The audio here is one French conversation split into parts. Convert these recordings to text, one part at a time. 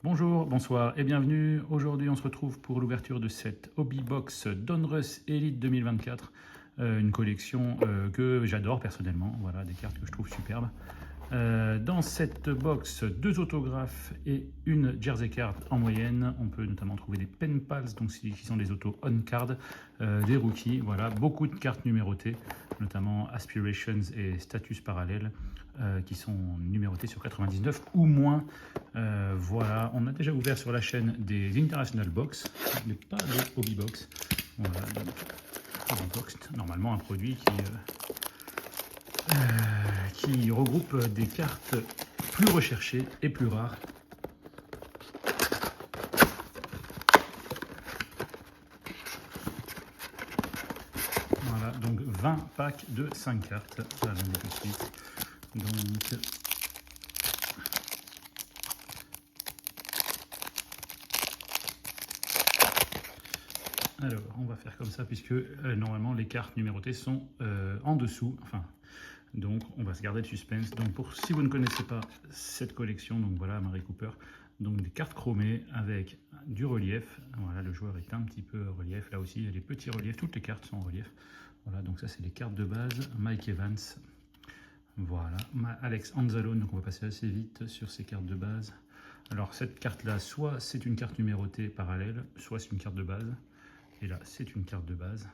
Bonjour, bonsoir et bienvenue. Aujourd'hui, on se retrouve pour l'ouverture de cette Hobby Box Donruss Elite 2024. Une collection que j'adore personnellement. Voilà, des cartes que je trouve superbes. Dans cette box, 2 autographes et une jersey card en moyenne. On peut notamment trouver des pen pals, donc qui sont des autos on card, des rookies. Voilà, beaucoup de cartes numérotées, notamment Aspirations et Status Parallèle, qui sont numérotées sur 99 ou moins. Voilà, on a déjà ouvert sur la chaîne des International Box, mais pas des Hobby Box. Voilà, donc Hobby Box, normalement un produit qui regroupe des cartes plus recherchées et plus rares. Voilà, donc 20 packs de 5 cartes. Voilà, tout de suite. Donc, alors, on va faire comme ça puisque normalement les cartes numérotées sont en dessous. Enfin, donc on va se garder le suspense. Donc si vous ne connaissez pas cette collection, donc voilà Mary Cooper, donc des cartes chromées avec du relief. Voilà, le joueur est un petit peu relief. Là aussi il y a des petits reliefs, toutes les cartes sont en relief. Voilà, donc ça c'est les cartes de base. Mike Evans, voilà, Alex Anzalone, donc on va passer assez vite sur ces cartes de base. Alors cette carte là, soit c'est une carte numérotée parallèle, soit c'est une carte de base. Et là c'est une carte de base.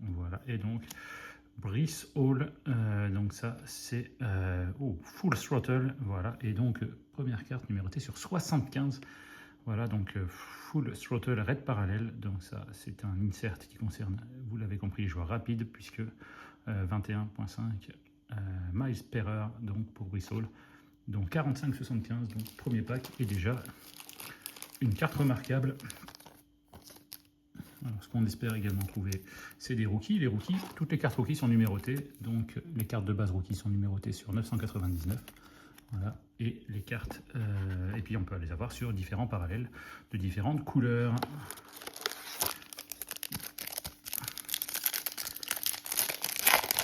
Voilà, et donc Breece Hall, donc ça c'est Full Throttle, voilà, et donc première carte numérotée sur 75, voilà, donc Full Throttle Red Parallèle, donc ça c'est un insert qui concerne, vous l'avez compris, les joueurs rapides, puisque 21.5 miles per heure, donc pour Breece Hall, donc 45-75, donc premier pack, et déjà une carte remarquable. Alors, ce qu'on espère également trouver, c'est des rookies. Les rookies, toutes les cartes rookies sont numérotées. Donc, les cartes de base rookies sont numérotées sur 999. Voilà. Et les cartes, et puis on peut les avoir sur différents parallèles de différentes couleurs.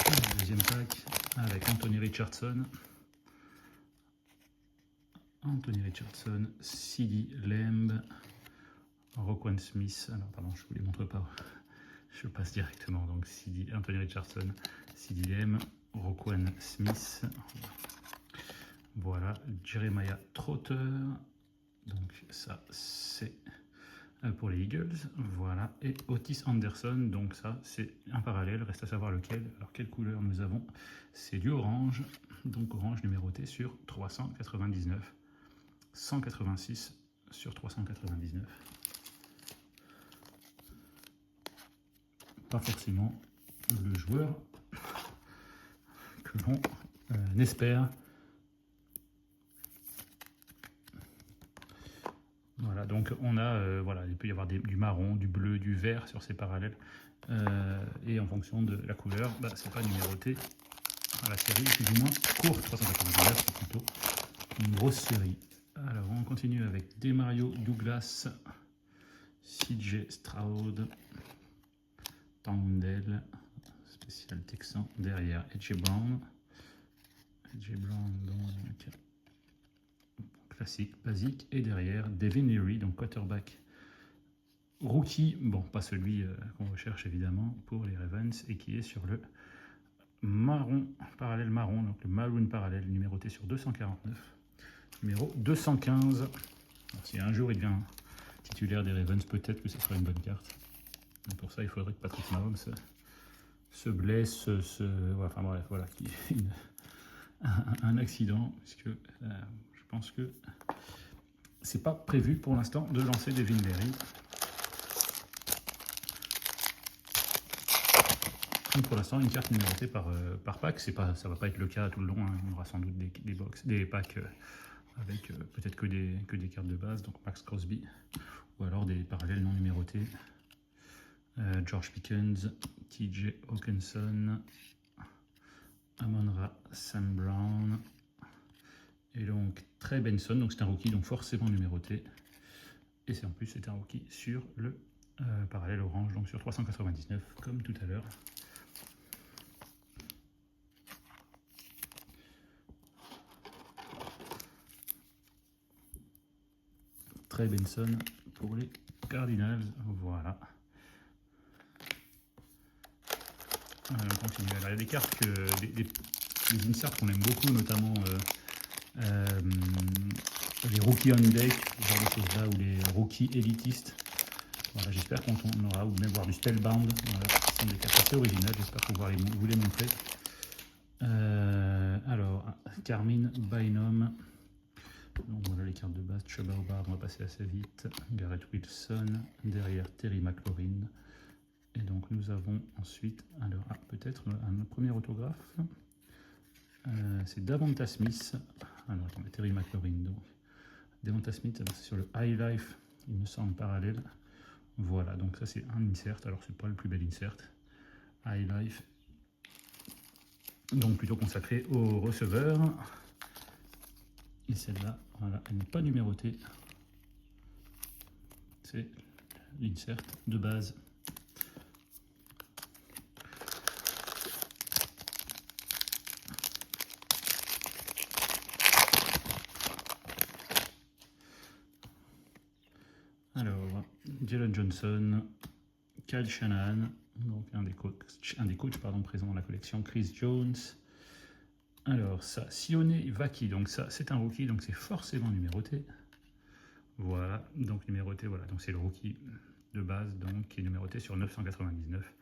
Le deuxième pack avec Anthony Richardson. CD Lamb, Roquan Smith. Alors, pardon, je ne vous les montre pas. Je passe directement. Donc, Anthony Richardson, CD Lamb, Roquan Smith. Voilà, Jeremiah Trotter. Donc, ça, c'est pour les Eagles. Voilà, et Otis Anderson. Donc, ça, c'est un parallèle. Reste à savoir lequel. Alors, quelle couleur nous avons? C'est du orange. Donc, orange numéroté sur 399. 186 sur 399. Pas forcément le joueur que l'on espère. Voilà, donc on a, voilà, il peut y avoir du marron, du bleu, du vert sur ces parallèles. Et en fonction de la couleur, bah, c'est pas numéroté. La série est plus ou moins courte, 399, c'est plutôt une grosse série. Alors on continue avec Demario Douglas, CJ Stroud, Tandel, spécial texan, derrière AJ Brown. AJ Brown, donc classique, basique, et derrière Devin Leary, donc quarterback rookie, bon pas celui qu'on recherche évidemment pour les Ravens, et qui est sur le marron, parallèle marron, donc le maroon parallèle numéroté sur 249, numéro 215. Alors, si un jour il devient titulaire des Ravens, peut-être que ce sera une bonne carte. Donc pour ça il faudrait que Patrick Mahomes se blesse, enfin bref, voilà, qu'il y ait un accident, puisque je pense que c'est pas prévu pour l'instant de lancer Devin Leary. Pour l'instant, une carte numérotée par pack, ça va pas être le cas tout le long, hein. On aura sans doute des packs avec peut-être que des cartes de base, donc Max Crosby, ou alors des parallèles non numérotés. George Pickens, TJ Hawkinson, Amon-Ra Sam Brown, et donc Trey Benson, donc c'est un rookie, donc forcément numéroté. Et en plus c'est un rookie sur le parallèle orange, donc sur 399, comme tout à l'heure. Trey Benson pour les Cardinals. Voilà. On continue. Alors, il y a des cartes, des inserts qu'on aime beaucoup, notamment les rookies on deck, ce genre de choses là, ou les rookies élitistes. Voilà, j'espère qu'on aura, ou même voir du Spellbound. Voilà, ce sont des cartes assez originales, j'espère pouvoir vous les montrer. Alors, Carmine Bynum. Donc voilà les cartes de base. Chuba Hubbard, on va passer assez vite. Garrett Wilson, derrière Terry McLaurin. Et donc nous avons ensuite, alors peut-être un premier autographe. C'est Davonta Smith. Alors attendez, Terry McLaurin. Donc Davonta Smith, c'est sur le High Life, il me semble parallèle. Voilà, donc ça c'est un insert. Alors c'est pas le plus bel insert. High Life. Donc plutôt consacré aux receveurs. Et celle-là, voilà, elle n'est pas numérotée. C'est l'insert de base. Alors, Jalen Johnson, Kyle Shanahan, donc un des coachs présents dans la collection, Chris Jones. Alors ça, Sione Vaki, donc ça c'est un rookie, donc c'est forcément numéroté. Voilà, donc numéroté, voilà, donc c'est le rookie de base, donc qui est numéroté sur 999.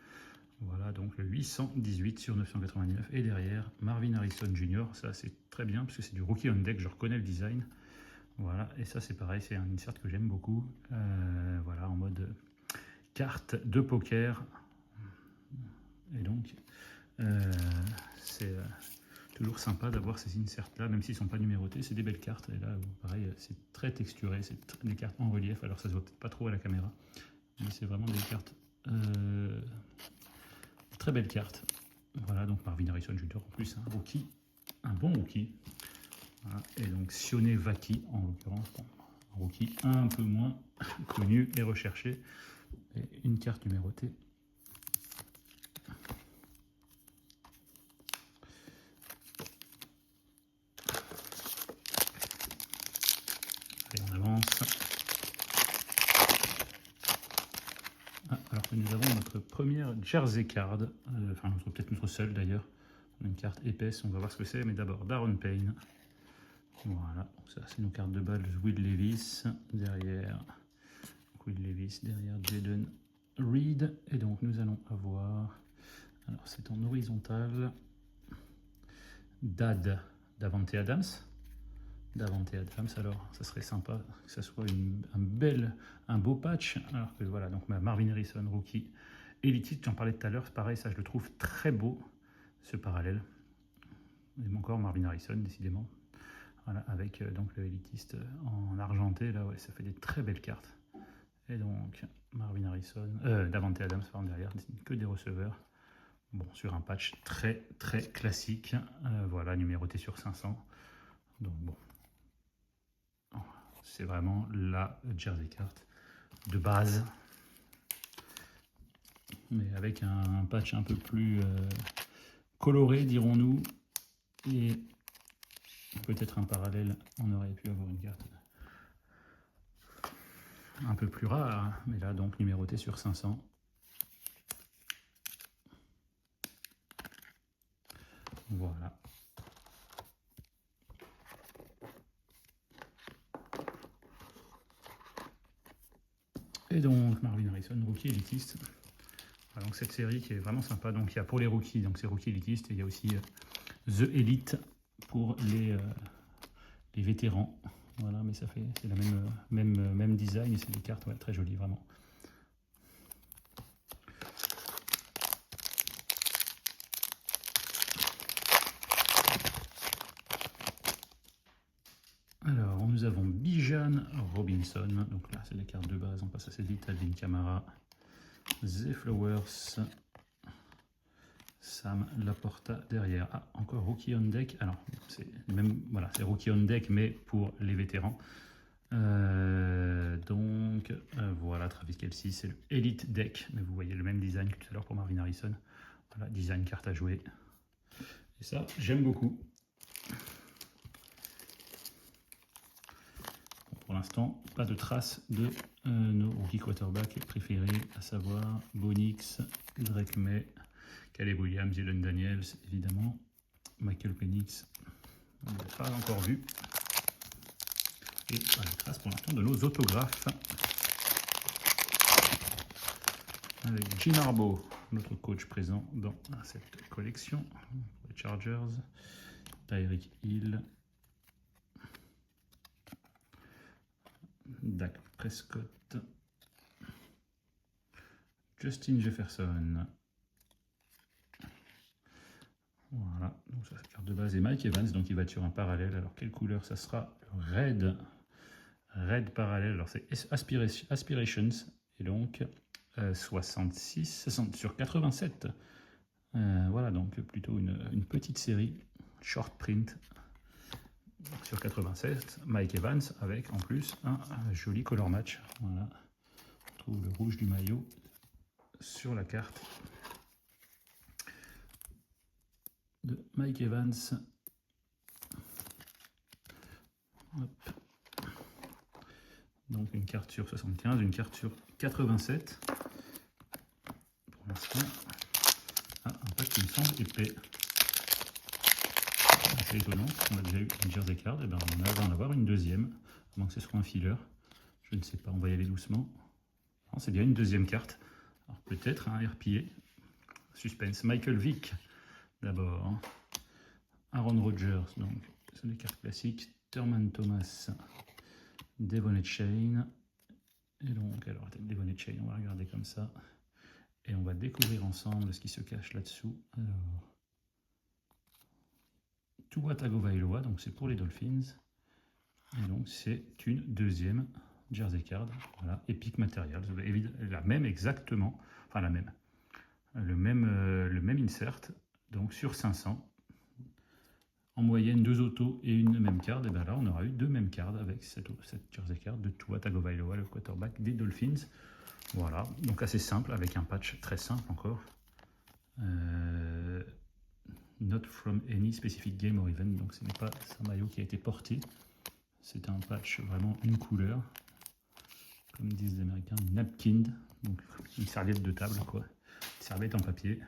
Voilà, donc le 818 sur 999. Et derrière, Marvin Harrison Jr., ça c'est très bien, parce que c'est du rookie on deck, je reconnais le design. Voilà, et ça c'est pareil, c'est un insert que j'aime beaucoup. Voilà, en mode carte de poker. Et donc, c'est toujours sympa d'avoir ces inserts là, même s'ils ne sont pas numérotés, c'est des belles cartes. Et là, pareil, c'est très texturé, c'est des cartes en relief, alors ça se voit peut-être pas trop à la caméra, mais c'est vraiment des cartes, très belles cartes. Voilà, donc Marvin Harrison Jr. en plus, un rookie, un bon rookie. Voilà. Et donc Sione Vaki, en l'occurrence, bon, un rookie un peu moins connu et recherché. Et une carte numérotée. Allez, on avance. Alors que nous avons notre première Jersey Card, enfin peut-être notre seule d'ailleurs. Une carte épaisse, on va voir ce que c'est, mais d'abord Daron Payne. Voilà, ça c'est nos cartes de balle, Will Levis, derrière Will Levis, derrière Jaden Reed. Et donc nous allons avoir, alors c'est en horizontal, Davante Adams. Alors ça serait sympa que ça soit un beau patch. Alors que voilà, donc Marvin Harrison, rookie élitiste, j'en parlais tout à l'heure, pareil, ça je le trouve très beau, ce parallèle. Et encore Marvin Harrison, décidément. Voilà, avec donc le élitiste en argenté, là, ouais, ça fait des très belles cartes. Et donc, Marvin Harrison, Davante Adams, pardon, derrière, que des receveurs. Bon, sur un patch très classique, voilà, numéroté sur 500. Donc bon, c'est vraiment la Jersey Card de base, mais avec un patch un peu plus coloré, dirons-nous, et peut-être un parallèle, on aurait pu avoir une carte un peu plus rare, mais là donc numéroté sur 500. Voilà. Et donc Marvin Harrison, rookie élitiste. Voilà, donc cette série qui est vraiment sympa. Donc il y a pour les rookies, donc c'est rookie élitiste, et il y a aussi The Elite pour les vétérans. Voilà, mais ça fait c'est la même design et c'est des cartes, ouais, très jolies vraiment. Alors nous avons Bijan Robinson, donc là c'est les cartes de base, on passe assez vite. Alvin Kamara, The Flowers, Sam Laporta derrière. Ah, encore rookie on deck. Alors c'est même, voilà, c'est rookie on deck mais pour les vétérans. Donc voilà, Travis Kelce, c'est le Elite Deck, mais vous voyez le même design que tout à l'heure pour Marvin Harrison. Voilà, design carte à jouer. Et ça, j'aime beaucoup. Pour l'instant, pas de traces de nos rookie quarterbacks préférés, à savoir Bo Nix, Drake May, Caleb Williams, Dylan Daniels, évidemment, Michael Penix, on ne l'a pas encore vu. Et pas de traces pour l'instant de nos autographes. Avec Jim Harbaugh, notre coach présent dans cette collection. Les Chargers, Tyreek Hill, Dak Prescott, Justin Jefferson. Voilà, donc ça c'est carte de base et Mike Evans, donc il va être sur un parallèle. Alors quelle couleur ça sera? Le red parallèle. Alors c'est Aspirations et donc 60 sur 87. Voilà, donc plutôt une petite série short print sur 87. Mike Evans avec en plus un joli color match. Voilà, on trouve le rouge du maillot sur la carte de Mike Evans. Hop. Donc une carte sur 75, une carte sur 87. Pour l'instant, un pack qui me semble épais. C'est étonnant, on a déjà eu une jersey card, et ben on va en avoir une deuxième, à moins que ce soit un filler. Je ne sais pas, on va y aller doucement. C'est bien une deuxième carte. Alors peut-être un RPA. Suspense. Michael Vick d'abord. Aaron Rodgers, donc ce sont des cartes classiques. Thurman Thomas, Devon Chain. Et donc, alors, Devon Chain, on va regarder comme ça. Et on va découvrir ensemble ce qui se cache là-dessous. Alors, Tua Tagovailoa, donc c'est pour les Dolphins. Et donc, c'est une deuxième jersey card. Voilà, Epic Materials. La même exactement, enfin la même. Le même insert, donc sur 500. En moyenne, 2 autos et une même card. Et bien là, on aura eu 2 mêmes cards avec cette jersey card de Tua Tagovailoa, le quarterback des Dolphins. Voilà, donc assez simple, avec un patch très simple encore. Not from any specific game or event, donc ce n'est pas un maillot qui a été porté. C'est un patch vraiment une couleur. Comme disent les Américains, napkin, donc une serviette de table, quoi. Une serviette en papier.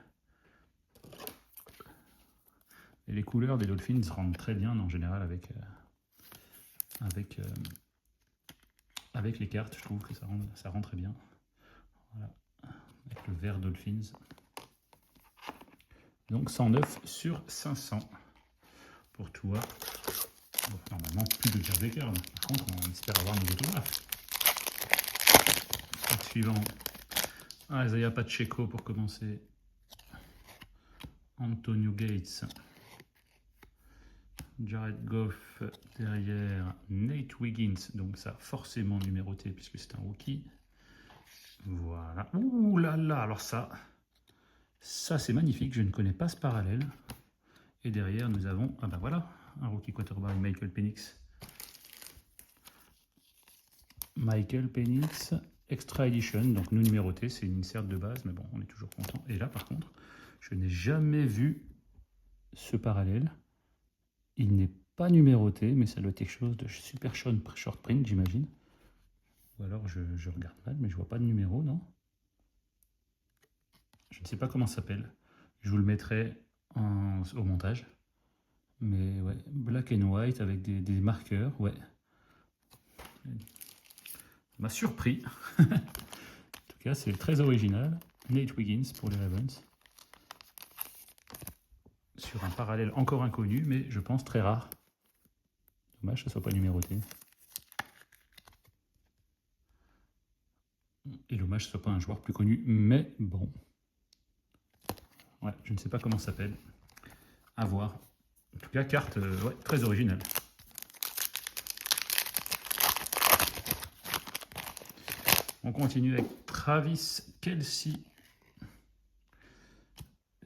Et les couleurs des Dolphins rendent très bien en général avec les cartes. Je trouve que ça rend très bien. Voilà, avec le vert Dolphins. Donc 109 sur 500 pour toi. Bon, normalement, plus de jersey card. Par contre, on espère avoir nos autographes. Suivant, Isaiah Pacheco pour commencer. Antonio Gates. Jared Goff derrière, Nate Wiggins, donc ça forcément numéroté puisque c'est un rookie. Voilà. Ouh là là, alors ça c'est magnifique, je ne connais pas ce parallèle. Et derrière nous avons, ah ben voilà, un rookie quarterback, Michael Penix. Michael Penix, Extra Edition, donc nous numéroté, c'est une insert de base, mais bon, on est toujours content. Et là par contre, je n'ai jamais vu ce parallèle. Il n'est pas numéroté, mais ça doit être quelque chose de super short print, j'imagine. Ou alors je regarde mal, mais je vois pas de numéro, non? Je ne sais pas comment ça s'appelle. Je vous le mettrai au montage. Mais ouais, black and white avec des marqueurs, ouais. Ça m'a surpris. En tout cas, c'est très original. Nate Wiggins pour les Ravens. Sur un parallèle encore inconnu, mais je pense très rare. Dommage que ce ne soit pas numéroté. Et dommage que ce ne soit pas un joueur plus connu, mais bon. Ouais, je ne sais pas comment ça s'appelle. À voir. En tout cas, carte ouais, très originale. On continue avec Travis Kelce,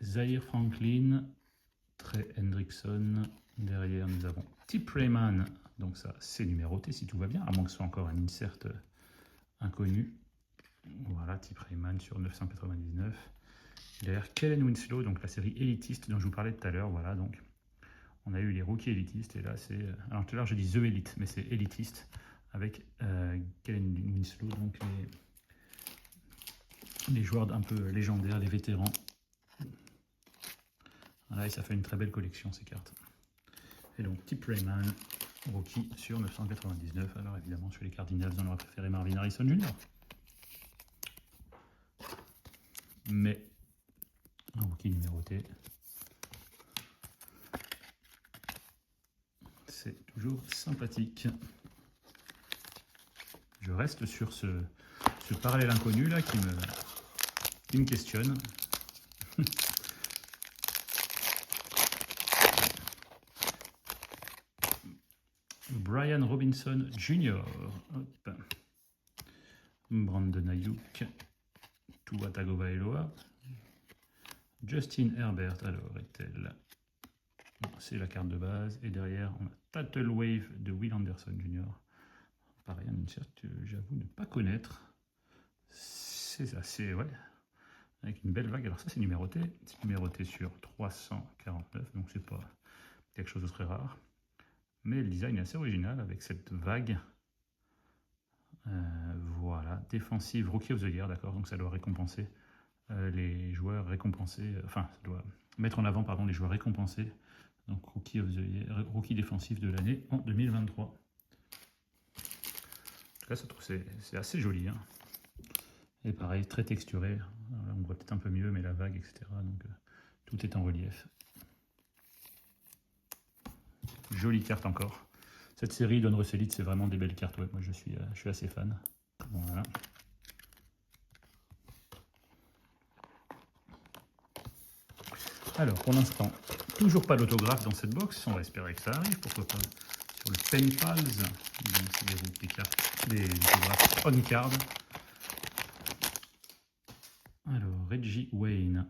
Zaire Franklin, Trey Hendrickson. Derrière, nous avons Tip Rayman. Donc ça, c'est numéroté si tout va bien, à moins que ce soit encore un insert inconnu. Voilà, Tip Rayman sur 999. Derrière, Kellen Winslow, donc la série élitiste dont je vous parlais tout à l'heure. Voilà, donc on a eu les rookies élitistes et là c'est... Alors tout à l'heure j'ai dit The Elite, mais c'est élitiste avec Kellen Winslow, donc les joueurs un peu légendaires, les vétérans. Voilà, et ça fait une très belle collection ces cartes. Et donc Tip Rayman, rookie sur 999. Alors évidemment sur les Cardinals, on aurait préféré Marvin Harrison Jr. Mais un rookie numéroté, c'est toujours sympathique. Je reste sur ce parallèle inconnu là qui me questionne. Brian Robinson Jr. Hop. Brandon Ayuk. Tua Tagovailoa. Justin Herbert, alors est-elle? C'est la carte de base. Et derrière, on a Tattle Wave de Will Anderson Jr. Pareil, un insert que j'avoue ne pas connaître. C'est assez, ouais, avec une belle vague. Alors ça, c'est numéroté. C'est numéroté sur 349, donc c'est pas quelque chose de très rare. Mais le design est assez original avec cette vague. Voilà, défensive Rookie of the Year, d'accord, donc ça doit récompenser les joueurs récompensés, enfin, ça doit mettre en avant, pardon, les joueurs récompensés, donc Rookie of the Year, Rookie défensif de l'année en 2023. En tout cas, ça trouve c'est assez joli, hein. Et pareil, très texturé, alors, on voit peut-être un peu mieux, mais la vague, etc., donc tout est en relief. Jolie carte encore. Cette série Don Russellit, c'est vraiment des belles cartes. Ouais, moi, je suis assez fan. Voilà. Alors, pour l'instant, toujours pas d'autographe dans cette box. On va espérer que ça arrive. Pourquoi pas sur le Pen Pals. Donc, c'est des cartes, des autographes on card. Alors, Reggie Wayne.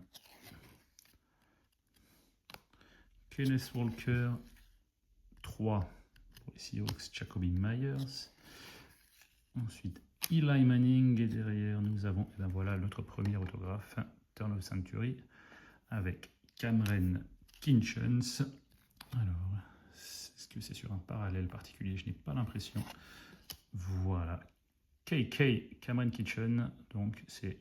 Kenneth Walker. 3. Pour les Seahawks, Jacoby Myers. Ensuite, Eli Manning. Et derrière, nous avons, et ben voilà, notre premier autographe, Turn of Century, avec Cameron Kinchens. Alors, est-ce que c'est sur un parallèle particulier? Je n'ai pas l'impression. Voilà. KK Cameron Kinchens, donc c'est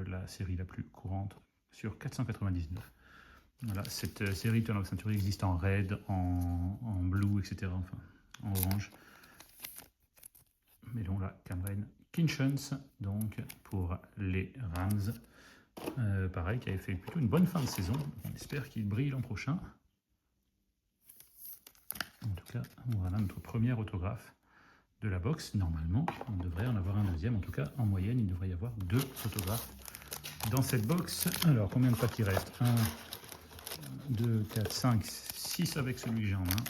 la série la plus courante sur 499. Voilà, cette série Turn of Century existe en red, en blue, etc. Enfin, en orange. Mais donc là, Cameron Kinchens, donc pour les Rams. Pareil, qui avait fait plutôt une bonne fin de saison. On espère qu'il brille l'an prochain. En tout cas, voilà notre premier autographe de la box. Normalement, on devrait en avoir un deuxième. En tout cas, en moyenne, il devrait y avoir 2 autographes dans cette box. Alors, combien de packs il reste? 1, 2, 4, 5, 6 avec celui que j'ai en main.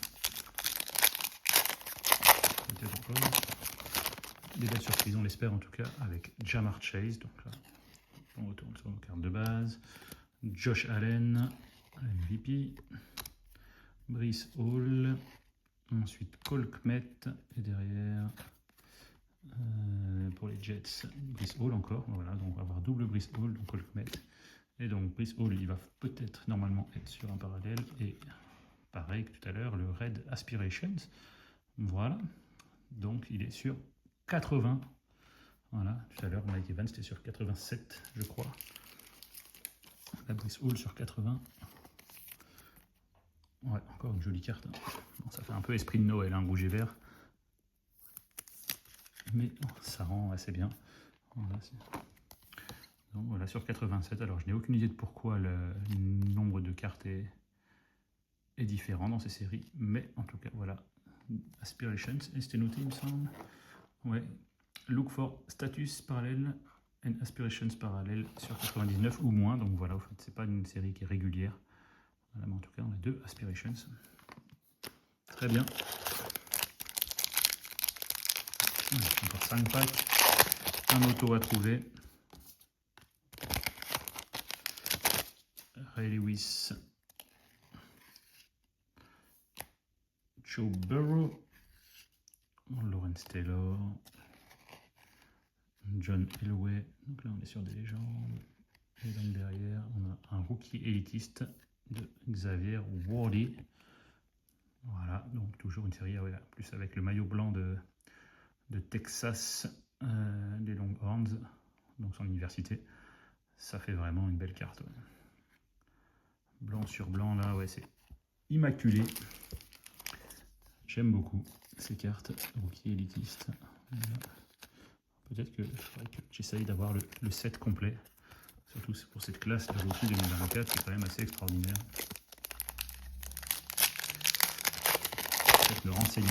Des belles surprises, on l'espère en tout cas, avec Ja'Marr Chase. Donc là, on retourne sur nos cartes de base. Josh Allen, MVP. Breece Hall. Ensuite Cole Kmet. Et derrière, pour les Jets, Breece Hall encore. Voilà, donc on va avoir double Breece Hall, donc Cole Kmet. Et donc Breece Hall, il va peut-être normalement être sur un parallèle. Et pareil que tout à l'heure, le Red Aspirations. Voilà. Donc il est sur 80. Voilà, tout à l'heure, Mike Evans était sur 87, je crois. La Breece Hall sur 80. Ouais, encore une jolie carte. Bon, ça fait un peu esprit de Noël, hein, rouge et vert. Mais ça rend assez bien. Voilà, donc voilà, sur 87. Alors, je n'ai aucune idée de pourquoi le nombre de cartes est différent dans ces séries. Mais en tout cas, voilà. Aspirations, et c'était noté, il me semble. Ouais. Look for status parallèle and aspirations parallèle sur 99 ou moins. Donc voilà, en fait, c'est pas une série qui est régulière. Voilà, mais en tout cas, on a 2 aspirations. Très bien. Encore 5 packs. Un auto à trouver. Ray Lewis. Joe Burrow. Lawrence Taylor. John Elway. Donc là, on est sur des légendes. Et donc derrière, on a un rookie élitiste de Xavier Worley. Voilà, donc toujours une série, ouais, plus avec le maillot blanc de de Texas, des Longhorns, donc son université. Ça fait vraiment une belle carte. Ouais. Blanc sur blanc, là, ouais, c'est immaculé. J'aime beaucoup ces cartes, rookie élitiste. Peut-être que j'essaye d'avoir le set complet. Surtout pour cette classe de rookie 2024 qui est quand même assez extraordinaire. Peut-être le renseigner,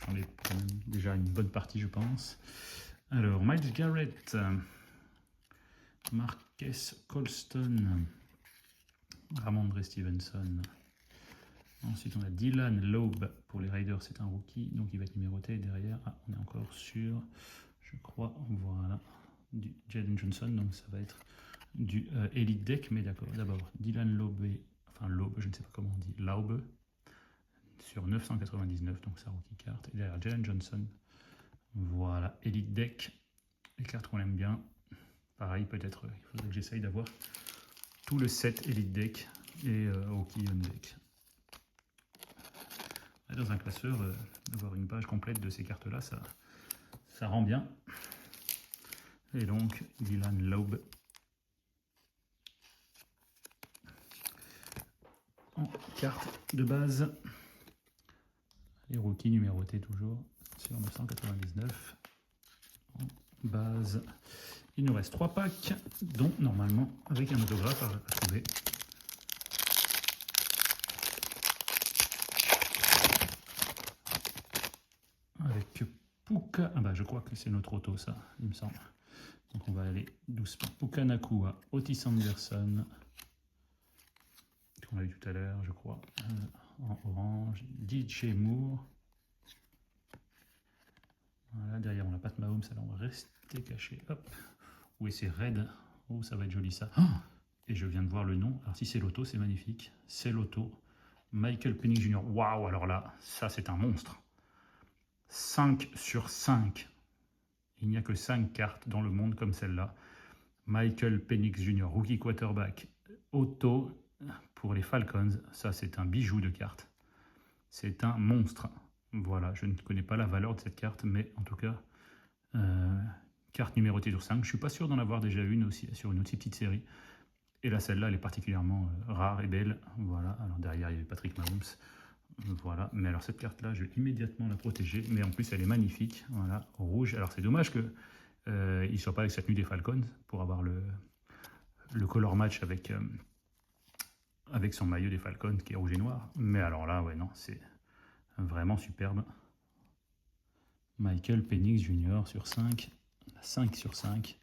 j'en ai quand même déjà une bonne partie, je pense. Alors, Myles Garrett, Marquez Colston, Ramondre Stevenson. Ensuite, on a Dylan Loeb pour les Raiders, c'est un rookie, donc il va être numéroté. Derrière, on est encore sur, je crois, voilà, du Jaden Johnson, donc ça va être du Elite Deck, mais d'accord. D'abord, Dylan Loeb, enfin Loeb, je ne sais pas comment on dit, Laube, sur 999, donc sa rookie carte. Et derrière, Jaden Johnson, voilà, Elite Deck, les cartes qu'on aime bien. Pareil, peut-être, il faudrait que j'essaye d'avoir tout le set Elite Deck et Rookie On Deck. Dans un classeur, avoir une page complète de ces cartes-là, ça rend bien. Et donc, Dylan Loeb en carte de base. Les rookies numérotés toujours sur 999 en base. Il nous reste 3 packs, dont normalement avec un autographe à trouver. Avec Puka, ah bah je crois que c'est notre auto ça, il me semble. Donc on va aller doucement. Puka Nacua, Otis Anderson, qu'on a vu tout à l'heure, je crois, en orange. DJ Moore. Voilà, derrière on a Pat Mahomes, alors on va rester caché. Hop. Oui, c'est Red. Oh, ça va être joli ça. Oh, et je viens de voir le nom. Alors si c'est l'auto, c'est magnifique. C'est l'auto. Michael Penix Jr. Waouh, alors là, ça c'est un monstre. 5 sur 5. Il n'y a que 5 cartes dans le monde comme celle-là. Michael Penix Jr., rookie quarterback, auto pour les Falcons. Ça, c'est un bijou de carte. C'est un monstre. Voilà, je ne connais pas la valeur de cette carte, mais en tout cas, carte numérotée sur 5. Je ne suis pas sûr d'en avoir déjà une aussi sur une aussi petite série. Et là, celle-là, elle est particulièrement rare et belle. Voilà, alors derrière, il y avait Patrick Mahomes. Voilà, mais alors cette carte-là, je vais immédiatement la protéger. Mais en plus, elle est magnifique. Voilà, rouge. Alors c'est dommage que il ne soit pas avec sa tenue des Falcons pour avoir le color match avec son maillot des Falcons qui est rouge et noir. Mais alors là, ouais, non, c'est vraiment superbe. Michael Penix Jr. sur 5. 5 sur 5.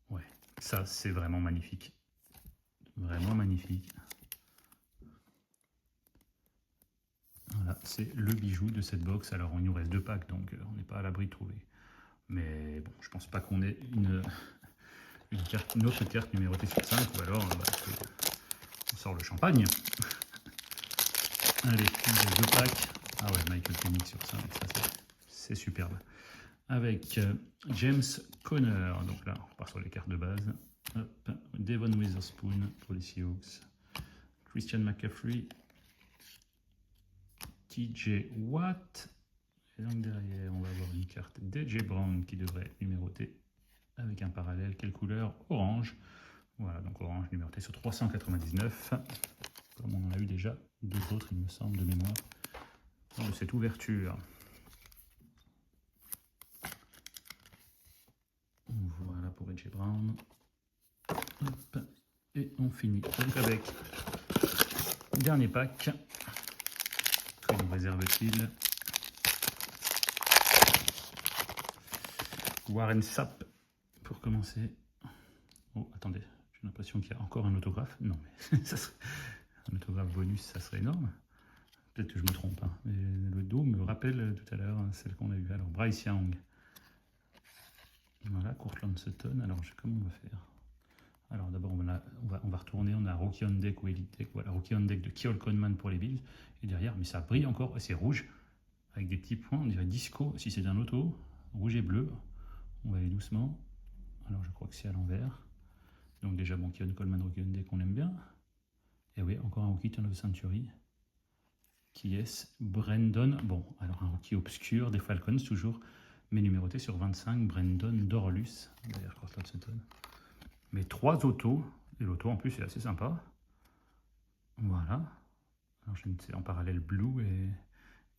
Ouais, ça, c'est vraiment magnifique. Vraiment magnifique. Voilà, c'est le bijou de cette box. Alors, il nous reste 2 packs, donc on n'est pas à l'abri de trouver. Mais bon, je pense pas qu'on ait une autre carte numérotée sur 5, ou alors on sort le champagne. Allez, 2 packs. Ah ouais, Michael Penix sur 5, ça c'est superbe. Avec James Conner, donc là on part sur les cartes de base. Hop. Devon Witherspoon pour les Seahawks. Christian McCaffrey. TJ Watt. Et donc derrière, on va avoir une carte DJ Brown qui devrait être numérotée avec un parallèle. Quelle couleur? Orange. Voilà, donc orange numéroté sur 399. Comme on en a eu déjà 2 autres, il me semble, de mémoire, de cette ouverture. Voilà pour AJ Brown. Hop. Et on finit donc avec le dernier pack. Que nous réserve-t-il? Warren Sapp pour commencer. Oh, attendez, j'ai l'impression qu'il y a encore un autographe. Non, mais ça serait un autographe bonus, ça serait énorme. Peut-être que je me trompe, hein. Mais le dos me rappelle tout à l'heure celle qu'on a eue. Alors, Bryce Young. Voilà, Courtland Sutton. Alors, comment on va faire? Alors, d'abord, on va retourner. On a Rookie on Deck ou Elite Deck. Voilà, Rookie on Deck de Keol Conman pour les Bills. Et derrière, mais ça brille encore. C'est rouge avec des petits points. On dirait disco si c'est un auto. Rouge et bleu. On va aller doucement. Alors, je crois que c'est à l'envers. Donc, déjà, bon, Keol Coleman, Rookie on Deck, on aime bien. Et oui, encore un Rookie Turn of the Century. Qui est-ce? Brandon. Bon, alors un rookie obscur des Falcons, toujours, mais numéroté sur 25. Brandon Dorlus. D'ailleurs, Cortland Sutton. Mais 3 autos. Et l'auto en plus est assez sympa. Voilà. Alors, je ne sais, en parallèle Blue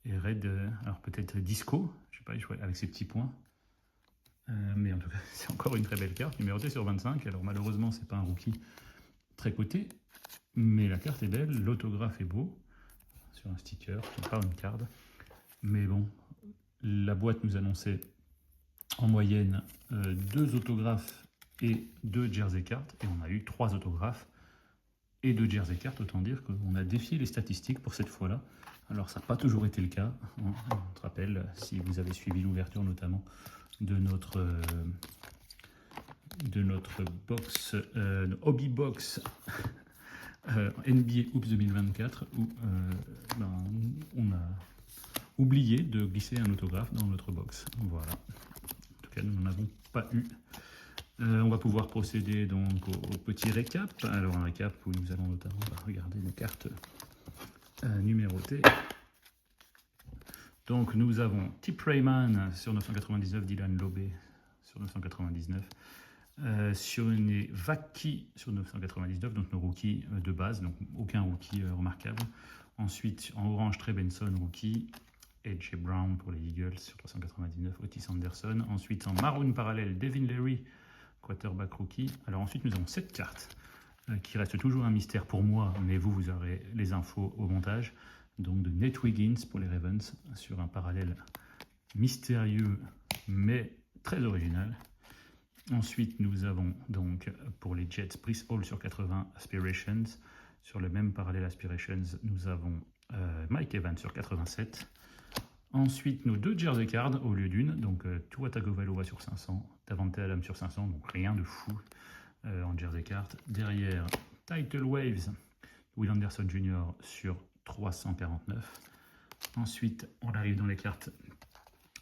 et Red. Alors peut-être Disco. Je sais pas, il jouait avec ses petits points. Mais en tout cas, c'est encore une très belle carte, numérotée sur 25. Alors malheureusement, c'est pas un rookie très coté, mais la carte est belle, l'autographe est beau, sur un sticker, pas une carte. Mais bon, la boîte nous annonçait en moyenne 2 autographes et 2 jersey cards, et on a eu 3 autographes et 2 jersey cards, autant dire qu'on a défié les statistiques pour cette fois-là. Alors ça n'a pas toujours été le cas, on te rappelle, si vous avez suivi l'ouverture notamment de notre box, hobby box NBA Hoops 2024, où on a oublié de glisser un autographe dans notre box. Voilà. En tout cas, nous n'en avons pas eu. On va pouvoir procéder donc au petit récap. Alors un récap où nous allons notamment regarder nos cartes numérotées. Donc nous avons Tip Rayman sur 999, Dylan Lobé sur 999, Sione Vaki sur 999, donc nos rookies de base, donc aucun rookie remarquable. Ensuite en orange, Trey Benson, rookie, AJ Brown pour les Eagles sur 399, Otis Anderson. Ensuite en maroon parallèle, Devin Leary, quarterback rookie. Alors ensuite nous avons 7 cartes qui restent toujours un mystère pour moi, mais vous aurez les infos au montage. Donc de Nate Wiggins pour les Ravens sur un parallèle mystérieux mais très original. Ensuite nous avons donc pour les Jets Breece Hall sur 80 Aspirations. Sur le même parallèle Aspirations nous avons Mike Evans sur 87. Ensuite nos 2 jersey cards au lieu d'une, donc Tua Tagovailoa sur 500, Davante Adams sur 500, donc rien de fou en jersey card. Derrière Tidal Waves, Will Anderson Jr. sur 349. Ensuite, on arrive dans les cartes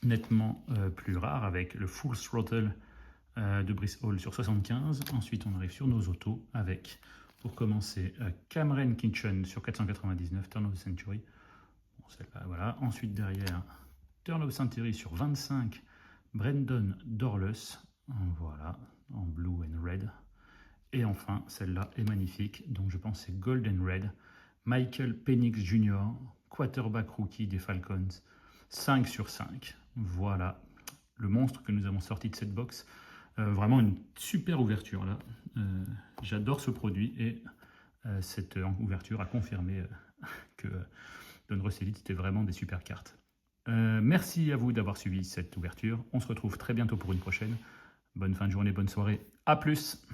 nettement plus rares avec le Full Throttle de Breece Hall sur 75. Ensuite, on arrive sur nos autos avec, pour commencer, Cameron Kitchen sur 499, Turn of the Century. Bon, celle-là, voilà. Ensuite, derrière, Turn of the Century sur 25, Brandon Dorlus. Voilà, en blue and red. Et enfin, celle-là est magnifique, donc je pense que c'est Gold and Red. Michael Penix Jr., quarterback rookie des Falcons, 5 sur 5. Voilà le monstre que nous avons sorti de cette box. Vraiment une super ouverture là. J'adore ce produit et cette ouverture a confirmé que Don Russellit était vraiment des super cartes. Merci à vous d'avoir suivi cette ouverture. On se retrouve très bientôt pour une prochaine. Bonne fin de journée, bonne soirée. À plus!